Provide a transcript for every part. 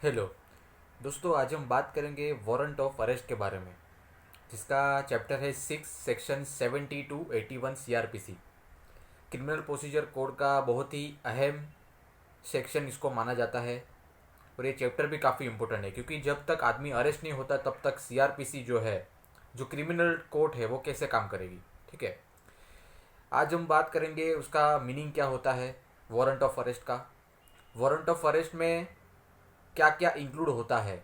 Hello दोस्तों, आज हम बात करेंगे वारंट ऑफ अरेस्ट के बारे में, जिसका चैप्टर है 6 section 70 to 81 CRPC। Criminal procedure code का बहुत ही अहम सेक्शन इसको माना जाता है। और ये चैप्टर भी काफ़ी इम्पोर्टेंट है, क्योंकि जब तक आदमी अरेस्ट नहीं होता तब तक CRPC जो है, जो क्रिमिनल कोर्ट है, वो कैसे काम करेगी। ठीक है, आज हम बात करेंगे उसका मीनिंग क्या होता है, वारंट ऑफ अरेस्ट का। वारंट ऑफ अरेस्ट में क्या क्या इंक्लूड होता है,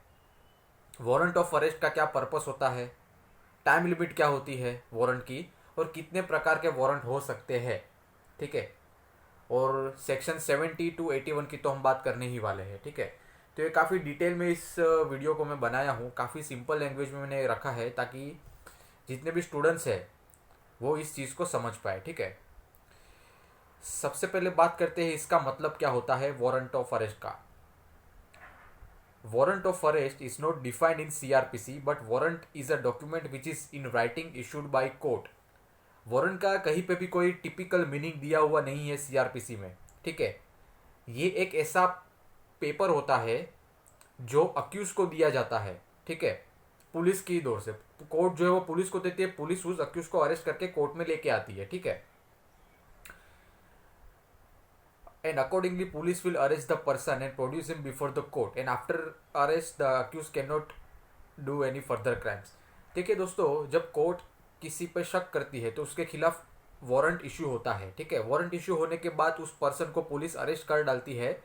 वारंट ऑफ अरेस्ट का क्या पर्पस होता है, टाइम लिमिट क्या होती है वारंट की, और कितने प्रकार के वारंट हो सकते हैं। ठीक है, और सेक्शन 70 to 81 की तो हम बात करने ही वाले हैं। ठीक है, तो ये काफ़ी डिटेल में इस वीडियो को मैं बनाया हूँ, काफ़ी सिंपल लैंग्वेज में मैंने रखा है ताकि जितने भी स्टूडेंट्स हैं वो इस चीज़ को समझ पाए। ठीक है, सबसे पहले बात करते हैं इसका मतलब क्या होता है वारंट ऑफ अरेस्ट का। Warrant of arrest is not defined in CRPC, but warrant is a document which is in writing issued by court. Warrant का कहीं पे भी कोई टिपिकल मीनिंग दिया हुआ नहीं है सीआरपीसी में। ठीक है, ये एक ऐसा पेपर होता है जो अक्यूज को दिया जाता है। ठीक है, पुलिस की दौर से कोर्ट जो है वो पुलिस को देती है, पुलिस उस अक्यूज को अरेस्ट करके कोर्ट में लेके आती है। ठीक है, and accordingly police will arrest the person and produce him before the court, and after arrest the accused cannot do any further crimes। देखिए दोस्तों, जब कोर्ट किसी पे शक करती है तो उसके खिलाफ वारंट इशू होता है। ठीक है, वारंट इशू होने के बाद उस पर्सन को पुलिस अरेस्ट कर डालती है,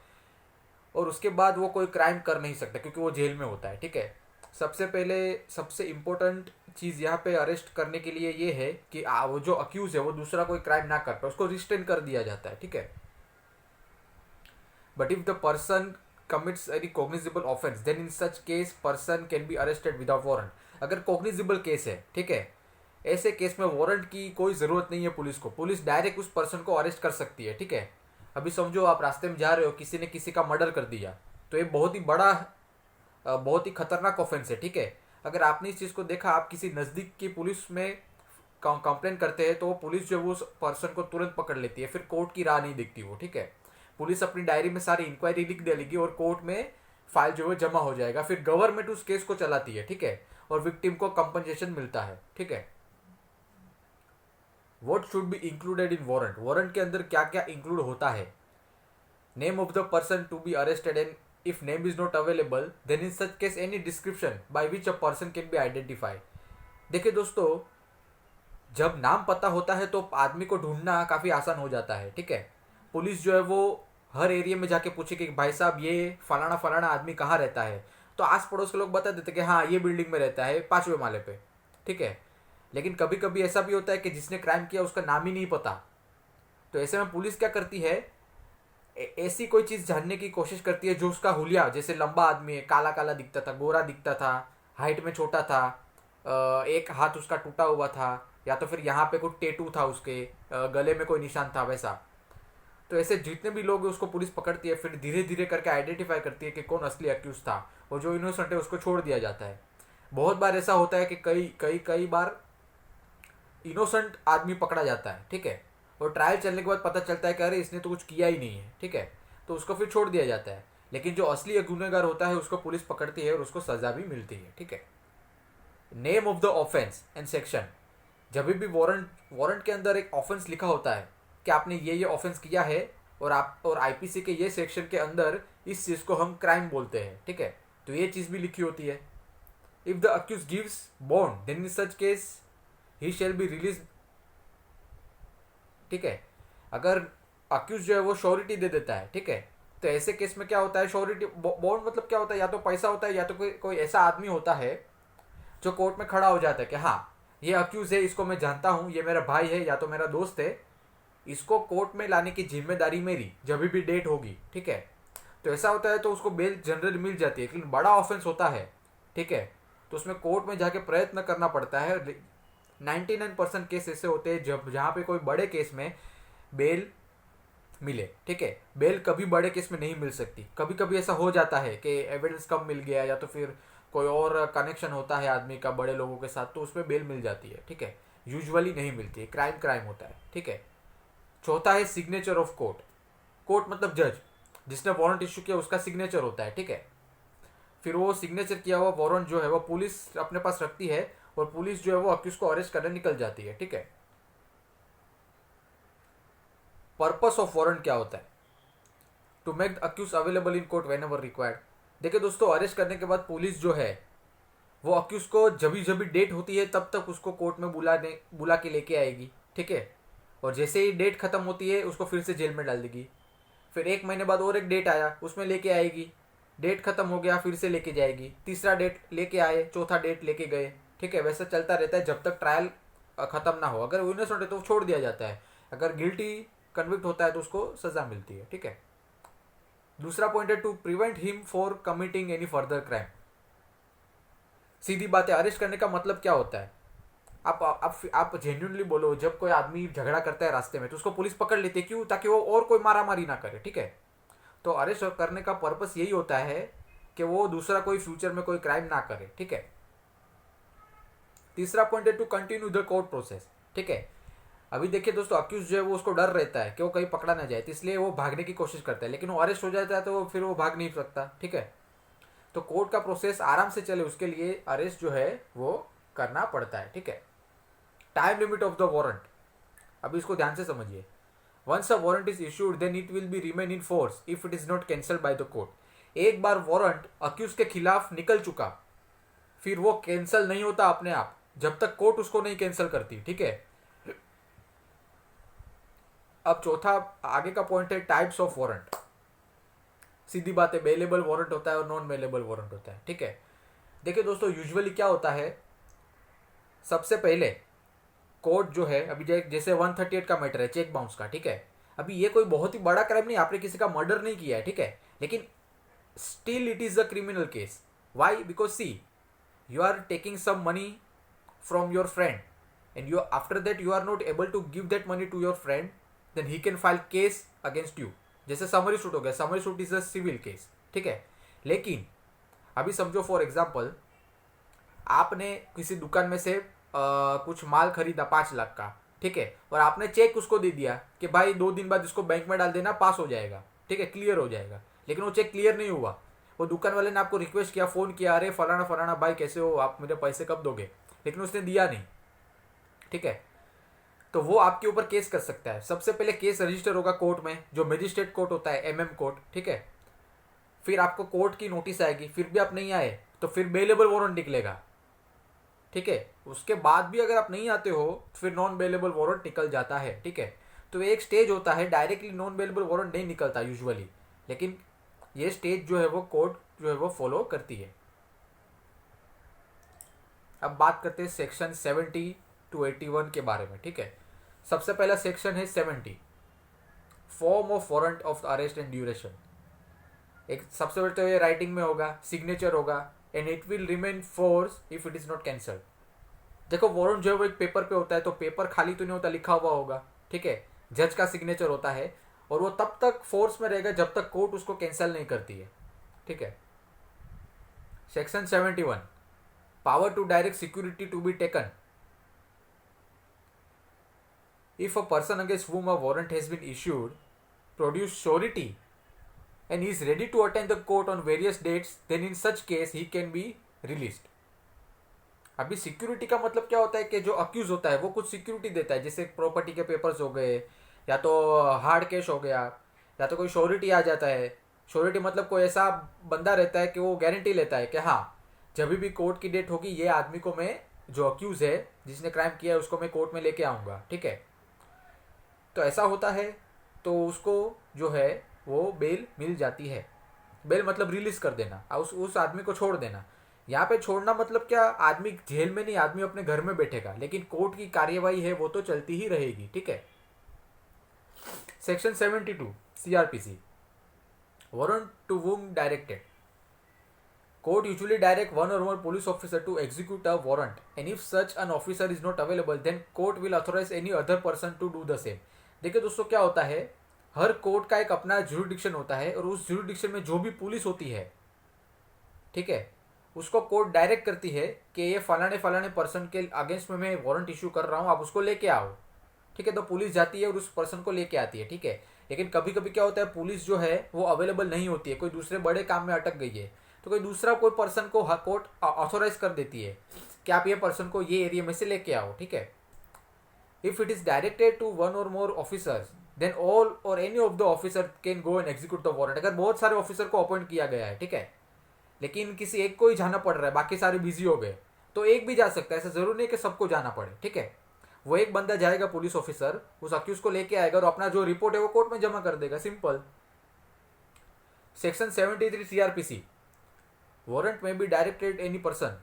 और उसके बाद वो कोई क्राइम कर नहीं सकता क्योंकि वो जेल में होता है। ठीक है, सबसे पहले सबसे इम्पोर्टेंट चीज़ यहाँ पे अरेस्ट करने के लिए ये है कि वो जो अक्यूज है वो दूसरा कोई क्राइम ना कर पाए, उसको रिस्ट्रेन कर दिया जाता है। ठीक है, but if the person commits any cognizable offense, then in such case person can be arrested without warrant। अगर cognizable केस है, ठीक है, ऐसे केस में वारंट की कोई ज़रूरत नहीं है पुलिस को, पुलिस डायरेक्ट उस पर्सन को अरेस्ट कर सकती है। ठीक है, अभी समझो आप रास्ते में जा रहे हो, किसी ने किसी का मर्डर कर दिया, तो ये बहुत ही बड़ा बहुत ही खतरनाक ऑफेंस है। ठीक है, अगर आपने इस चीज़ को देखा, आप किसी नज़दीक की पुलिस में कंप्लेन करते हैं तो वो पुलिस जो है वो उस पर्सन को तुरंत पकड़ लेती है, फिर कोर्ट की राह नहीं दिखती वो। ठीक है, पुलिस अपनी डायरी में सारी इंक्वायरी लिख देगी और कोर्ट में फाइल जो है जमा हो जाएगा, फिर गवर्नमेंट उस केस को चलाती है। ठीक है, और विक्टिम को कंपनसेशन मिलता है। ठीक है, what should be included in warrant, warrant के अंदर क्या क्या इंक्लूड होता है। Name of the person to be arrested, and if name is not available then in such case any description by which a person can be identify. देखिए दोस्तों, जब नाम पता होता है तो आदमी को ढूंढना काफ़ी आसान हो जाता है। ठीक है, पुलिस जो है वो हर एरिया में जाके पूछे कि भाई साहब ये फलाना फलाना आदमी कहाँ रहता है, तो आस पड़ोस के लोग बता देते कि हाँ ये बिल्डिंग में रहता है 5वें माले पे। ठीक है, लेकिन कभी कभी ऐसा भी होता है कि जिसने क्राइम किया उसका नाम ही नहीं पता, तो ऐसे में पुलिस क्या करती है, ऐसी कोई चीज़ जानने की कोशिश करती है जो उसका हुलिया, जैसे लंबा आदमी है, काला काला दिखता था, गोरा दिखता था, हाइट में छोटा था, एक हाथ उसका टूटा हुआ था, या तो फिर यहाँ पे कोई टेटू था उसके, गले में कोई निशान था वैसा। तो ऐसे जितने भी लोग हैं उसको पुलिस पकड़ती है, फिर धीरे धीरे करके आइडेंटिफाई करती है कि कौन असली अक्यूज था, और जो इनोसेंट है उसको छोड़ दिया जाता है। बहुत बार ऐसा होता है कि कई कई कई बार इनोसेंट आदमी पकड़ा जाता है। ठीक है, और ट्रायल चलने के बाद पता चलता है कि अरे इसने तो कुछ किया ही नहीं है। ठीक है, तो उसको फिर छोड़ दिया जाता है, लेकिन जो असली गुनहगार होता है उसको पुलिस पकड़ती है और उसको सजा भी मिलती है। ठीक है, name of the offence and section, जब भी वारंट के अंदर एक ऑफेंस लिखा होता है कि आपने ये ऑफेंस किया है, और आप और आईपीसी के ये सेक्शन के अंदर इस चीज़ को हम क्राइम बोलते हैं। ठीक है, तो ये चीज़ भी लिखी होती है। If the accuse gives bond then in such case he shall be release. ठीक है, अगर अक्यूज जो है वो श्योरिटी दे देता है, ठीक है, तो ऐसे केस में क्या होता है, श्योरिटी बॉन्ड मतलब क्या होता है, या तो पैसा होता है या तो कोई ऐसा आदमी होता है जो कोर्ट में खड़ा हो जाता है कि हाँ ये अक्यूज है, इसको मैं जानता हूँ, ये मेरा भाई है या तो मेरा दोस्त है, इसको कोर्ट में लाने की जिम्मेदारी मेरी, जब भी डेट होगी। ठीक है, तो ऐसा होता है तो उसको बेल जनरली मिल जाती है। लेकिन बड़ा ऑफेंस होता है, ठीक है, तो उसमें कोर्ट में जाके प्रयत्न करना पड़ता है। 99% केस ऐसे होते हैं जब जहाँ पे कोई बड़े केस में बेल मिले। ठीक है, बेल कभी बड़े केस में नहीं मिल सकती, कभी कभी ऐसा हो जाता है कि एविडेंस कम मिल गया या तो फिर कोई और कनेक्शन होता है आदमी का बड़े लोगों के साथ, तो उसमें बेल मिल जाती है। ठीक है, यूजुअली नहीं मिलती है, क्राइम क्राइम होता है। ठीक है, चौथा है सिग्नेचर ऑफ कोर्ट। कोर्ट मतलब जज, जिसने वारंट इशू किया उसका सिग्नेचर होता है। ठीक है, फिर वो सिग्नेचर किया हुआ वारंट जो है वो पुलिस अपने पास रखती है और पुलिस जो है वो अक्यूज को अरेस्ट करने निकल जाती है। ठीक है, पर्पस ऑफ वारंट क्या होता है? To make the accuse available in court whenever required. देखिए दोस्तों, अरेस्ट करने के बाद पुलिस जो है वो अक्यूज को जब भी डेट होती है तब तक उसको कोर्ट में बुला के लेके आएगी। ठीक है, और जैसे ही डेट खत्म होती है उसको फिर से जेल में डाल देगी। फिर 1 महीने बाद और एक डेट आया, उसमें लेके आएगी, डेट खत्म हो गया फिर से लेके जाएगी, तीसरा डेट लेके आए, चौथा डेट लेके गए। ठीक है, वैसा चलता रहता है जब तक ट्रायल खत्म ना हो। अगर इनोसेंट है तो छोड़ दिया जाता है, अगर गिल्टी कन्विक्ट होता है तो उसको सजा मिलती है। ठीक है, दूसरा पॉइंट है to prevent him for committing any further crime. सीधी बात है, अरेस्ट करने का मतलब क्या होता है? आप जेन्युइनली बोलो, जब कोई आदमी झगड़ा करता है रास्ते में तो उसको पुलिस पकड़ लेती है, क्यों? ताकि वो और कोई मारामारी ना करे। ठीक है, तो अरेस्ट करने का पर्पस यही होता है कि वो दूसरा कोई फ्यूचर में कोई क्राइम ना करे। ठीक है, तीसरा पॉइंट है to continue the court process. ठीक है, अभी देखिए दोस्तों, अक्यूज जो है वो उसको डर रहता है कि वो कहीं पकड़ा ना जाए, तो इसलिए वो भागने की कोशिश करता है, लेकिन वो अरेस्ट हो जाता है तो फिर वो भाग नहीं सकता। ठीक है, तो कोर्ट का प्रोसेस आराम से चले उसके लिए अरेस्ट जो है वो करना पड़ता है। ठीक है, time limit of the warrant, अभी इसको ध्यान से समझिए। Once a warrant is issued then it will be remain in force if it is not cancelled by the court. एक बार वारंट अक्यूज के खिलाफ निकल चुका, फिर वो कैंसिल नहीं होता अपने आप जब तक कोर्ट उसको नहीं कैंसिल करती। ठीक है, अब चौथा आगे का पॉइंट है टाइप्स ऑफ वारंट। सीधी बात है, बेलेबल वारंट होता है और नॉन बेलेबल वारंट होता है। ठीक है, देखिए दोस्तों, यूजुअली क्या होता है, सबसे पहले कोर्ट जो है, अभी जैसे 138 का मैटर है चेक बाउंस का। ठीक है, अभी ये कोई बहुत ही बड़ा क्राइम नहीं, आपने किसी का मर्डर नहीं किया है। ठीक है, लेकिन still it is a criminal case. Why? Because see, you are taking some money from your friend and you after that you are not able to give that money to your friend, then he can file case against you। जैसे summary suit हो गया, summary suit is a civil case. ठीक है, लेकिन अभी समझो for example आपने किसी दुकान में से कुछ माल खरीदा 5 लाख का। ठीक है, और आपने चेक उसको दे दिया कि भाई 2 दिन बाद इसको बैंक में डाल देना, पास हो जाएगा। ठीक है, क्लियर हो जाएगा, लेकिन वो चेक क्लियर नहीं हुआ। वो दुकान वाले ने आपको रिक्वेस्ट किया, फ़ोन किया, अरे फलाना फलाना भाई कैसे हो, आप मुझे पैसे कब दोगे, लेकिन उसने दिया नहीं। ठीक है, तो वो आपके ऊपर केस कर सकता है। सबसे पहले केस रजिस्टर होगा कोर्ट में, जो मजिस्ट्रेट कोर्ट होता है, MM कोर्ट। ठीक है, फिर आपको कोर्ट की नोटिस आएगी, फिर भी आप नहीं आए तो फिर बेलेबल वारंट निकलेगा। ठीक है, उसके बाद भी अगर आप नहीं आते हो फिर नॉन बेलेबल वारंट निकल जाता है। ठीक है, तो एक स्टेज होता है, डायरेक्टली नॉन बेलेबल वारंट नहीं निकलता यूजुअली, लेकिन ये स्टेज जो है वो कोर्ट जो है वो फॉलो करती है। अब बात करते हैं सेक्शन 70 to 81 के बारे में। ठीक है, सबसे पहला सेक्शन है 70, form of warrant of arrest and duration. एक सबसे पहले तो ये राइटिंग में होगा, सिग्नेचर होगा, and it will remain force if it is not cancelled. देखो, वारंट जो है वो एक पेपर पे होता है, तो पेपर खाली तो नहीं होता, लिखा हुआ होगा। ठीक है, जज का सिग्नेचर होता है और वो तब तक फोर्स में रहेगा जब तक कोर्ट उसको कैंसिल नहीं करती है। ठीक है, section 71, power to direct security to be taken. If a person against whom a warrant has been issued produce surety and he is ready to attend the court on various dates, then in such case he can be released। अभी security का मतलब क्या होता है कि जो accused होता है वो कुछ सिक्योरिटी देता है, जैसे प्रॉपर्टी के पेपर्स हो गए, या तो हार्ड कैश हो गया, या तो कोई श्योरिटी आ जाता है। श्योरिटी मतलब कोई ऐसा बंदा रहता है कि वो गारंटी लेता है कि हाँ, जब भी कोर्ट की डेट होगी ये आदमी को मैं, जो अक्यूज है जिसने क्राइम किया है, उसको मैं कोर्ट में लेके आऊँगा। ठीक है, तो ऐसा होता है तो उसको जो है वो बेल मिल जाती है। बेल मतलब रिलीज कर देना, उस आदमी को छोड़ देना। यहाँ पे छोड़ना मतलब क्या, आदमी जेल में नहीं, आदमी अपने घर में बैठेगा, लेकिन कोर्ट की कार्यवाही है वो तो चलती ही रहेगी। ठीक है, section 72 CRPC, warrant to whom directed. Court usually direct one or more police officer to execute a warrant, and if such an officer is not available then court will authorize any other person to do the same। देखिए दोस्तों, क्या होता है, हर court का एक अपना jurisdiction होता है और उस ज्यूरिडिक्शन में जो भी पुलिस होती है, ठीक है, उसको कोर्ट डायरेक्ट करती है कि ये फलाने पर्सन के अगेंस्ट में मैं वारंट इशू कर रहा हूँ, आप उसको लेके आओ। ठीक है, तो पुलिस जाती है और उस पर्सन को लेके आती है। ठीक है, लेकिन कभी कभी क्या होता है, पुलिस जो है वो अवेलेबल नहीं होती है, कोई दूसरे बड़े काम में अटक गई है, तो कोई दूसरा कोई पर्सन को कोर्ट ऑथोराइज कर देती है कि आप ये पर्सन को ये एरिया में से लेके आओ, ठीक है। If it is directed to one or more officers then all or any of the officer can go and execute the warrant. अगर बहुत सारे ऑफिसर को अपॉइंट किया गया है, ठीक है, लेकिन किसी एक को ही जाना पड़ रहा है, बाकी सारे बिजी हो गए, तो एक भी जा सकता है, ऐसा जरूरी नहीं कि सबको जाना पड़े, ठीक है। वो एक बंदा जाएगा, पुलिस ऑफिसर, उस अक्यूज को लेके आएगा और अपना जो रिपोर्ट है वो कोर्ट में जमा कर देगा, सिंपल। सेक्शन 73 सीआरपीसी, वारंट में be directed any person.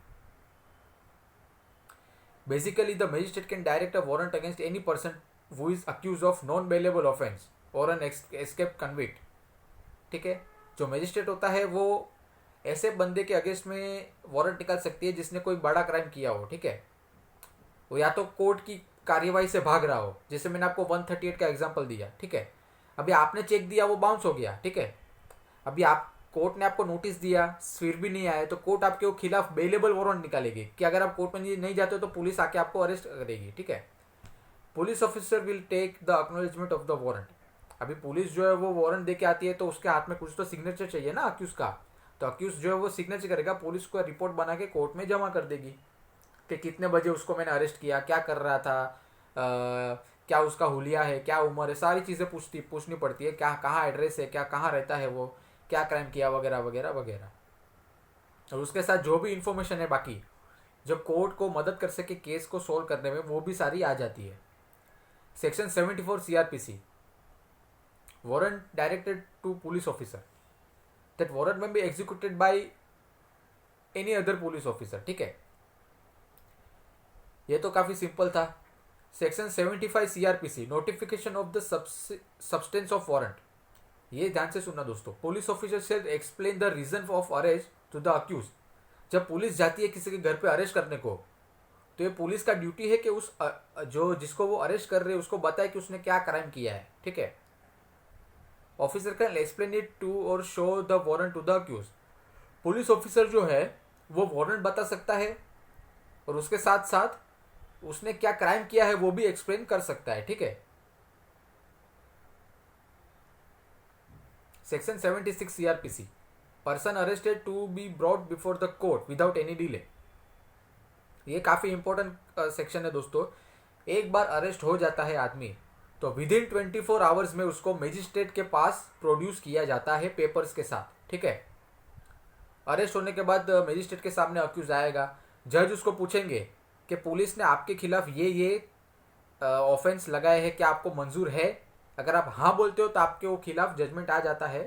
Basically the magistrate can direct a warrant against any person who is accuse of non bailable offence or an escape convict, ठीक है। जो मजिस्ट्रेट होता है वो ऐसे बंदे के अगेंस्ट में वारंट निकाल सकती है जिसने कोई बड़ा क्राइम किया हो, ठीक है। वो या तो कोर्ट की कार्यवाही से भाग रहा हो, जैसे मैंने आपको 138 का एग्जांपल दिया, ठीक है। अभी आपने चेक दिया, वो बाउंस हो गया, ठीक है। अभी आप कोर्ट ने आपको नोटिस दिया, फिर भी नहीं आया, तो कोर्ट आपके खिलाफ बेलेबल वारंट निकालेगी कि अगर आप कोर्ट में नहीं जाते हो तो पुलिस आके आपको अरेस्ट करेगी, ठीक है। Police officer will take the acknowledgement of the warrant. अभी पुलिस जो है वो वारंट दे के आती है तो उसके हाथ में कुछ तो सिग्नेचर चाहिए ना अक्यूज का, तो अक्यूज जो है वो सिग्नेचर करेगा, पुलिस को रिपोर्ट बना के कोर्ट में जमा कर देगी कि कितने बजे उसको मैंने अरेस्ट किया, क्या कर रहा था, क्या उसका हुलिया है, क्या उम्र है, सारी चीज़ें पूछनी पड़ती है, क्या कहाँ एड्रेस है, क्या कहाँ रहता है, वो क्या क्राइम किया वगैरह वगैरह वगैरह। और उसके साथ जो भी इंफॉर्मेशन है बाकी जो कोर्ट को मदद कर सके केस को सोल्व करने में, वो भी सारी आ जाती है। Section 74 CrPC, warrant directed to police officer, that warrant में be executed by any other police officer, ठीक है। ये तो काफी सिंपल था। Section 75 CrPC, notification of the substance of warrant. ये ध्यान से सुनना दोस्तों, पुलिस ऑफिसर से explain the reason of arrest to the accused. जब पुलिस जाती है किसी के घर पे अरेस्ट करने को, तो ये पुलिस का ड्यूटी है कि उस जो जिसको वो अरेस्ट कर रहे हैं उसको बताए कि उसने क्या क्राइम किया है, ठीक है। Officer can explain it to और show the warrant to the accused. Police officer जो है वो वारंट बता सकता है और उसके साथ साथ उसने क्या क्राइम किया है वो भी एक्सप्लेन कर सकता है, ठीक है। Section 76 CrPC, person arrested to be brought before the court without any delay. ये काफी इंपॉर्टेंट सेक्शन है दोस्तों। एक बार अरेस्ट हो जाता है आदमी तो विद इन 24 आवर्स में उसको मजिस्ट्रेट के पास प्रोड्यूस किया जाता है पेपर्स के साथ, ठीक है। अरेस्ट होने के बाद मजिस्ट्रेट के सामने अक्यूज आएगा, जज उसको पूछेंगे कि पुलिस ने आपके खिलाफ ये ऑफेंस लगाए हैं, क्या आपको मंजूर है। अगर आप हाँ बोलते हो तो आपके वो खिलाफ जजमेंट आ जाता है,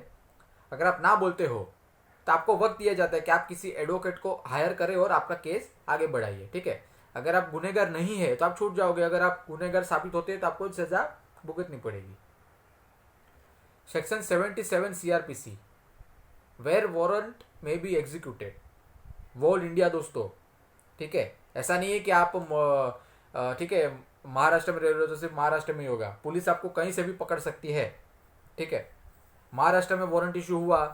अगर आप ना बोलते हो तो आपको वक्त दिया जाता है कि आप किसी एडवोकेट को हायर करें और आपका केस आगे बढ़ाइए, ठीक है। अगर आप गुनहगार नहीं है तो आप छूट जाओगे, अगर आप गुनहगार साबित होते हैं तो आपको सजा भुगतनी पड़ेगी। सेक्शन 77 सीआरपीसी, वेयर वारंट में बी एग्जीक्यूटेड, वॉल इंडिया दोस्तों, ठीक है। ऐसा नहीं है कि आप ठीक है महाराष्ट्र में रह रहे हो तो सिर्फ महाराष्ट्र में ही होगा, पुलिस आपको कहीं से भी पकड़ सकती है, ठीक है। महाराष्ट्र में वारंट इशू हुआ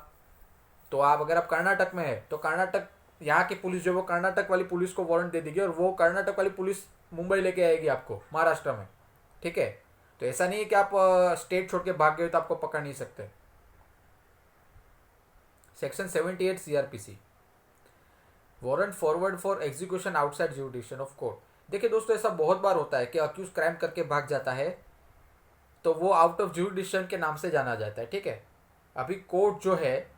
तो आप अगर आप कर्नाटक में है तो कर्नाटक यहाँ की पुलिस जो वो कर्नाटक वाली पुलिस को वारंट दे देगी और वो कर्नाटक वाली पुलिस मुंबई लेके आएगी आपको महाराष्ट्र में, ठीक है। तो ऐसा नहीं है कि आप स्टेट छोड़ के भाग गए तो आपको पकड़ नहीं सकते। Section 78 CrPC, warrant forward for execution outside jurisdiction of court. देखिए दोस्तों, ऐसा बहुत बार होता है कि अक्यूज क्राइम करके भाग जाता है तो वो आउट ऑफ ज्यूरिडिक्शन के नाम से जाना जाता है, ठीक है। अभी कोर्ट जो है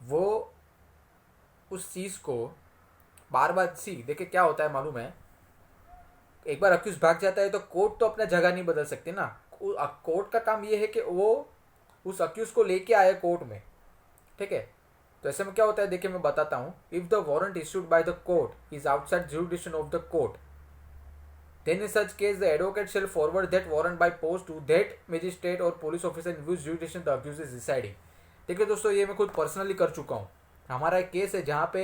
वो उस चीज़ को बार बार देखिए क्या होता है मालूम है, एक बार अक्यूज भाग जाता है तो कोर्ट तो अपना जगह नहीं बदल सकती ना। कोर्ट का काम ये है कि वो उस अक्यूज को लेके आए कोर्ट में, ठीक है। तो ऐसे में क्या होता है देखिए मैं बताता हूँ। If the warrant issued by the court is outside jurisdiction of the court then in such case the advocate shall forward that warrant by post to that magistrate or police officer in whose jurisdiction the accused is residing। देखिए दोस्तों, ये मैं खुद personally कर चुका हूँ। हमारा एक केस है जहाँ पे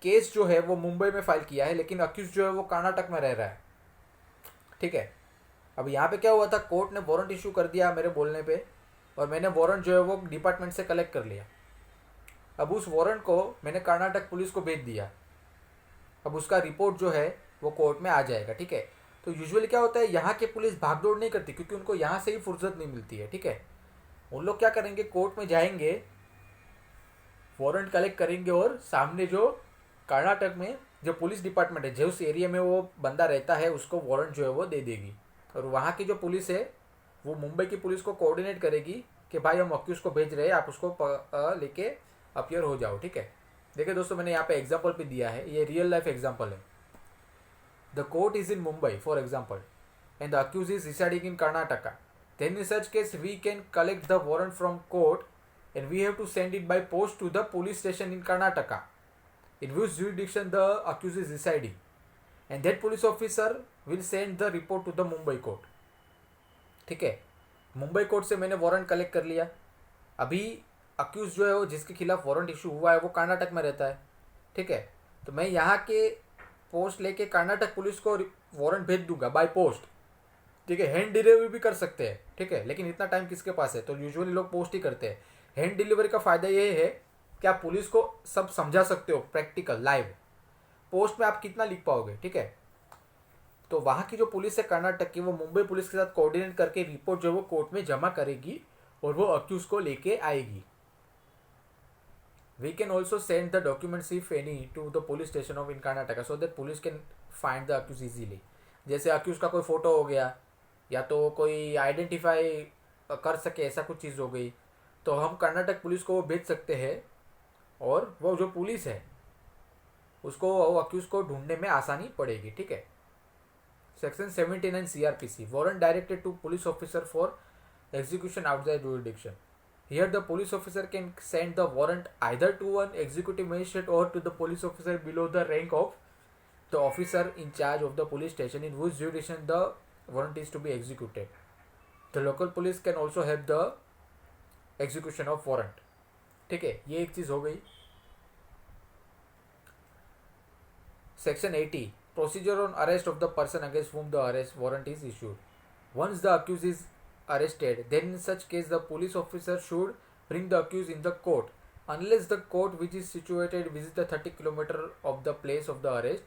केस जो है वो मुंबई में फाइल किया है लेकिन अक्यूज जो है वो कर्नाटक में रह रहा है, ठीक है। अब यहाँ पे क्या हुआ था, कोर्ट ने वारंट इशू कर दिया मेरे बोलने पे और मैंने वारंट जो है वो डिपार्टमेंट से कलेक्ट कर लिया। अब उस वारंट को मैंने कर्नाटक पुलिस को भेज दिया। अब उसका रिपोर्ट जो है वो कोर्ट में आ जाएगा, ठीक है। तो यूजुअली क्या होता है, यहाँ के पुलिस भागदौड़ नहीं करती क्योंकि उनको यहाँ से ही फुर्सत नहीं मिलती है, ठीक है। उन लोग क्या करेंगे, कोर्ट में जाएंगे, वारंट कलेक्ट करेंगे और सामने जो कर्नाटक में जो पुलिस डिपार्टमेंट है, जो उस एरिया में वो बंदा रहता है, उसको वारंट जो है वो दे देगी। और वहाँ की जो पुलिस है वो मुंबई की पुलिस को कोऑर्डिनेट करेगी कि भाई हम अक्यूज को भेज रहे हैं, आप उसको लेके अपियर हो जाओ। ठीक है, देखिए दोस्तों, मैंने यहाँ पे एग्जाम्पल भी दिया है, ये रियल लाइफ एग्जाम्पल है। The court is in Mumbai for example and the accused is residing in Karnataka. Then in such case we can collect the warrant from court and we have to send it by post to the police station in Karnataka in whose jurisdiction the accused is residing, and that police officer will send the report to the Mumbai court. ठीक है, Mumbai court से मैंने warrant collect कर लिया। अभी accused जो है वो जिसके खिलाफ वारंट इशू हुआ है वो कर्नाटक में रहता है। ठीक है, तो मैं यहाँ के पोस्ट लेके कर्नाटक पुलिस को वारंट भेज दूंगा बाय पोस्ट। ठीक है, हैंड डिलीवरी भी कर सकते हैं। ठीक है, लेकिन इतना टाइम किसके पास है, तो यूजुअली लोग पोस्ट ही करते हैं। हैंड डिलीवरी का फ़ायदा ये है कि आप पुलिस को सब समझा सकते हो, प्रैक्टिकल लाइव। पोस्ट में आप कितना लिख पाओगे। ठीक है, तो वहाँ की जो पुलिस है कर्नाटक की, वो मुंबई पुलिस के साथ कोऑर्डिनेट करके रिपोर्ट जो वो कोर्ट में जमा करेगी और वो अक्यूज को लेके आएगी। We can also send the documents if any to the police station of in Karnataka so that police can find the accused easily. जैसे अक्यूज का कोई फोटो हो गया या तो कोई आइडेंटिफाई कर सके, ऐसा कुछ चीज़ हो गई, तो हम कर्नाटक पुलिस को वो भेज सकते हैं और वो जो पुलिस है उसको वो अक्यूज को ढूंढने में आसानी पड़ेगी। ठीक है, section 79 CRPC, warrant directed to police officer for execution outside jurisdiction. Here the police officer can send the warrant either to an executive magistrate or to the police officer below the rank of the officer in charge of the police station in whose jurisdiction the warrant is to be executed. The local police can also help the execution of warrant. ठीक है, ये एक चीज़ हो गई। Section 80, procedure on arrest of the person against whom the arrest warrant is issued. Once the accused is arrested, then in such case the police officer should bring the accused in the court unless the court which is situated within the 30 km of the place of the arrest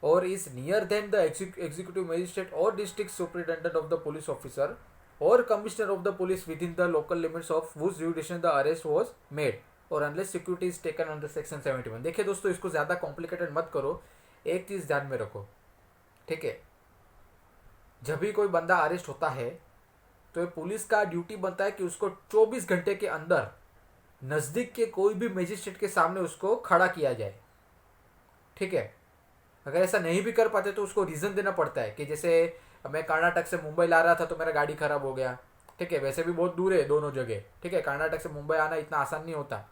or is near than the executive magistrate or district superintendent of the police officer or commissioner of the police within the local limits of whose jurisdiction the arrest was made or unless security is taken under section 71. देखिए दोस्तों, इसको ज़्यादा complicated मत करो, एक चीज़ ध्यान में रखो। ठीक है, जब भी कोई बंदा अरेस्ट होता है तो पुलिस का ड्यूटी बनता है कि उसको 24 घंटे के अंदर नज़दीक के कोई भी मजिस्ट्रेट के सामने उसको खड़ा किया जाए। ठीक है, अगर ऐसा नहीं भी कर पाते तो उसको रीज़न देना पड़ता है कि जैसे मैं कर्नाटक से मुंबई ला रहा था तो मेरा गाड़ी खराब हो गया। ठीक है, वैसे भी बहुत दूर है दोनों जगह। ठीक है, कर्नाटक से मुंबई आना इतना आसान नहीं होता।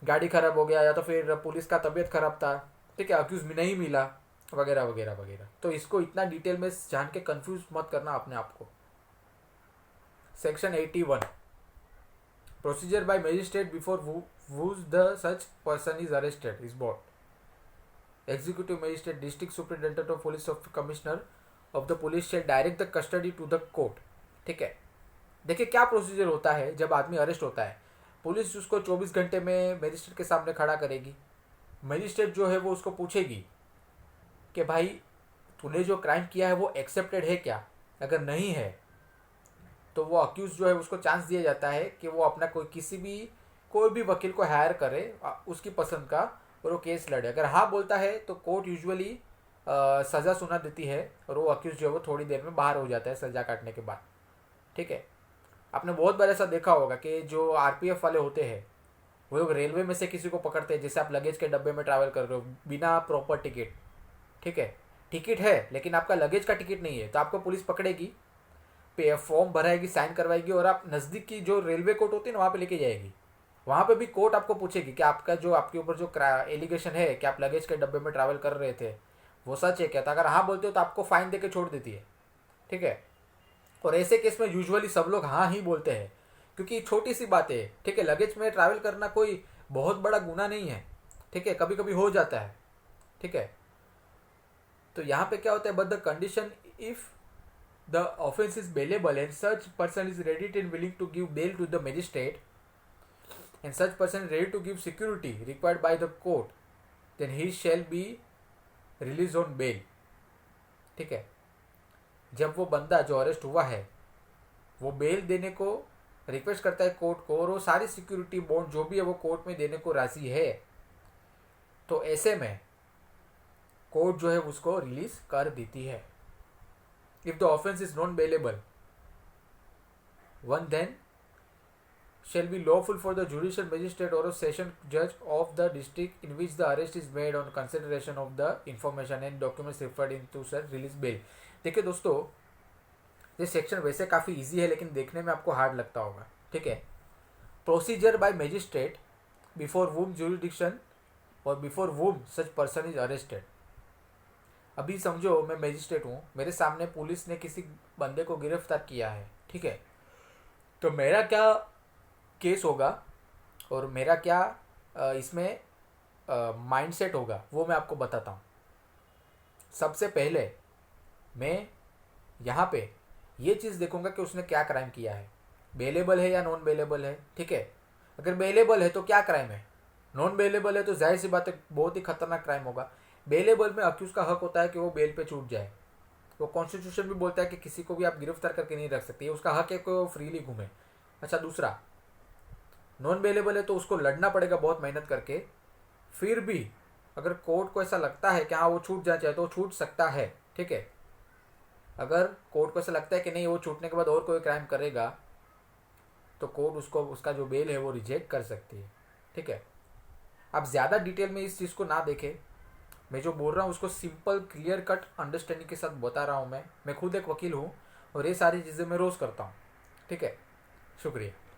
गाड़ी खराब हो गया या तो फिर पुलिस का तबीयत खराब था। ठीक है, अक्यूज में नहीं मिला वगैरह वगैरह वगैरह। तो इसको इतना डिटेल में जान के कंफ्यूज मत करना अपने आप को। Section 81, procedure by magistrate before whose the such person is arrested is brought. Executive magistrate, district superintendent of police of commissioner of the police shall direct the custody to the court. ठीक है, देखिए क्या procedure होता है जब आदमी arrest होता है। पुलिस उसको 24 घंटे में मजिस्ट्रेट के सामने खड़ा करेगी। मजिस्ट्रेट जो है वो उसको पूछेगी कि भाई तूने जो क्राइम किया है वो एक्सेप्टेड है क्या। अगर नहीं है तो वो अक्यूज जो है उसको चांस दिया जाता है कि वो अपना कोई भी वकील को हायर करे उसकी पसंद का और वो केस लड़े। अगर हाँ बोलता है तो कोर्ट यूजुअली सज़ा सुना देती है और वो अक्यूज जो है वो थोड़ी देर में बाहर हो जाता है सज़ा काटने के बाद। ठीक है, आपने बहुत बार ऐसा देखा होगा कि जो RPF वाले होते हैं वो लोग रेलवे में से किसी को पकड़ते हैं, जैसे आप लगेज के डब्बे में ट्रैवल कर रहे हो बिना प्रॉपर टिकट। ठीक है, टिकट है लेकिन आपका लगेज का टिकट नहीं है, तो आपको पुलिस पकड़ेगी, फॉर्म भराएगी, साइन करवाएगी और आप नज़दीक की जो रेलवे कोर्ट होती है ना वहाँ पे लेके जाएगी। वहाँ पे भी कोर्ट आपको पूछेगी कि आपका जो आपके ऊपर जो एलिगेशन है कि आप लगेज के डब्बे में ट्रैवल कर रहे थे वो सच है क्या। तो अगर हाँ बोलते हो तो आपको फाइन दे के छोड़ देती है। ठीक है, और ऐसे केस में यूजुअली सब लोग हाँ ही बोलते हैं क्योंकि छोटी सी बात है। ठीक है, लगेज में ट्रैवल करना कोई बहुत बड़ा गुनाह नहीं है। ठीक है, कभी कभी हो जाता है। ठीक है, तो यहाँ पे क्या होता है, but the condition if the offense is bailable and such person is ready and willing to give bail to the magistrate and such person is ready to give security required by the court, then he shall be released on bail. ठीक है, जब वो बंदा जो arrest हुआ है वो bell देने को रिक्वेस्ट करता है कोर्ट को और वो सारी सिक्योरिटी बॉन्ड जो भी है वो कोर्ट में देने को राजी है, तो ऐसे में कोर्ट जो है उसको रिलीज कर देती है। If the offence is non bailable, one then shall be lawful for the judicial magistrate or a session judge of the district in which the arrest is made on consideration of the information and documents referred into such release bail। देखिए दोस्तों, ये section वैसे काफ़ी easy है लेकिन देखने में आपको हार्ड लगता होगा, ठीक है। Procedure by magistrate before whom jurisdiction और before whom such person is arrested. अभी समझो मैं मैजिस्ट्रेट हूँ, मेरे सामने पुलिस ने किसी बंदे को गिरफ्तार किया है, ठीक है। तो मेरा क्या केस होगा और मेरा क्या इसमें माइंडसेट होगा वो मैं आपको बताता हूँ। सबसे पहले मैं यहाँ पे ये चीज़ देखूँगा कि उसने क्या क्राइम किया है, बेलेबल है या नॉन बेलेबल है, ठीक है। अगर बेलेबल है तो क्या क्राइम है, नॉन बेलेबल है तो जाहिर सी बात है बहुत ही खतरनाक क्राइम होगा। बेलेबल में अक्यूज का हक होता है कि वो बेल पे छूट जाए। वो कॉन्स्टिट्यूशन भी बोलता है कि किसी को भी आप गिरफ्तार करके नहीं रख सकते, उसका हक है कि वो फ्रीली घूमे। अच्छा, दूसरा नॉन बेलेबल है तो उसको लड़ना पड़ेगा बहुत मेहनत करके। फिर भी अगर कोर्ट को ऐसा लगता है कि हाँ वो छूट जाना चाहिए तो वो छूट सकता है, ठीक है। अगर कोर्ट को ऐसा लगता है कि नहीं वो छूटने के बाद और कोई क्राइम करेगा तो कोर्ट उसको उसका जो बेल है वो रिजेक्ट कर सकती है, ठीक है। आप ज़्यादा डिटेल में इस चीज़ को ना देखें, मैं जो बोल रहा हूँ उसको सिंपल क्लियर कट अंडरस्टैंडिंग के साथ बता रहा हूँ। मैं खुद एक वकील हूँ और ये सारी चीज़ें मैं रोज़ करता हूँ, ठीक है। शुक्रिया।